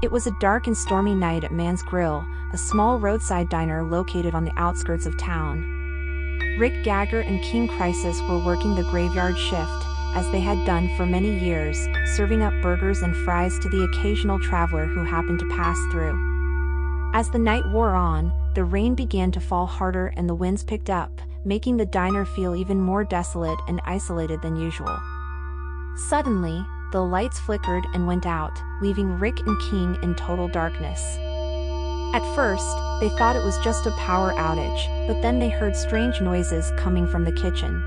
It was a dark and stormy night at Man's Grill, a small roadside diner located on the outskirts of town. Rick Gagger and King Crisis were working the graveyard shift, as they had done for many years, serving up burgers and fries to the occasional traveler who happened to pass through. As the night wore on, the rain began to fall harder and the winds picked up, making the diner feel even more desolate and isolated than usual. Suddenly, the lights flickered and went out, leaving Rick and King in total darkness. At first, they thought it was just a power outage, but then they heard strange noises coming from the kitchen.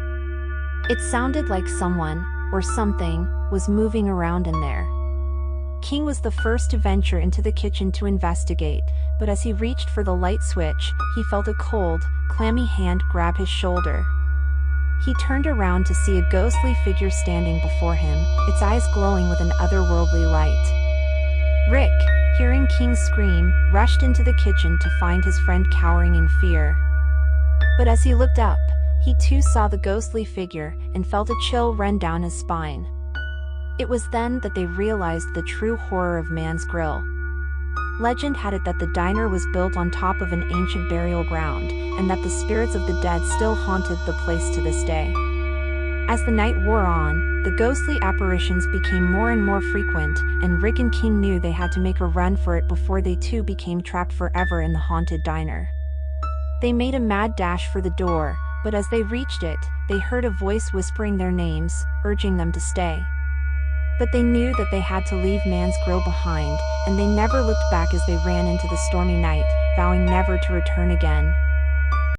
It sounded like someone, or something, was moving around in there. King was the first to venture into the kitchen to investigate, but as he reached for the light switch, he felt a cold, clammy hand grab his shoulder. He turned around to see a ghostly figure standing before him, its eyes glowing with an otherworldly light. Rick, hearing King scream, rushed into the kitchen to find his friend cowering in fear. But as he looked up, he too saw the ghostly figure and felt a chill run down his spine. It was then that they realized the true horror of Man's Grill. Legend had it that the diner was built on top of an ancient burial ground, and that the spirits of the dead still haunted the place to this day. As the night wore on, the ghostly apparitions became more and more frequent, and Rick and King knew they had to make a run for it before they too became trapped forever in the haunted diner. They made a mad dash for the door, but as they reached it, they heard a voice whispering their names, urging them to stay. But they knew that they had to leave Man's Grill behind, and they never looked back as they ran into the stormy night, vowing never to return again.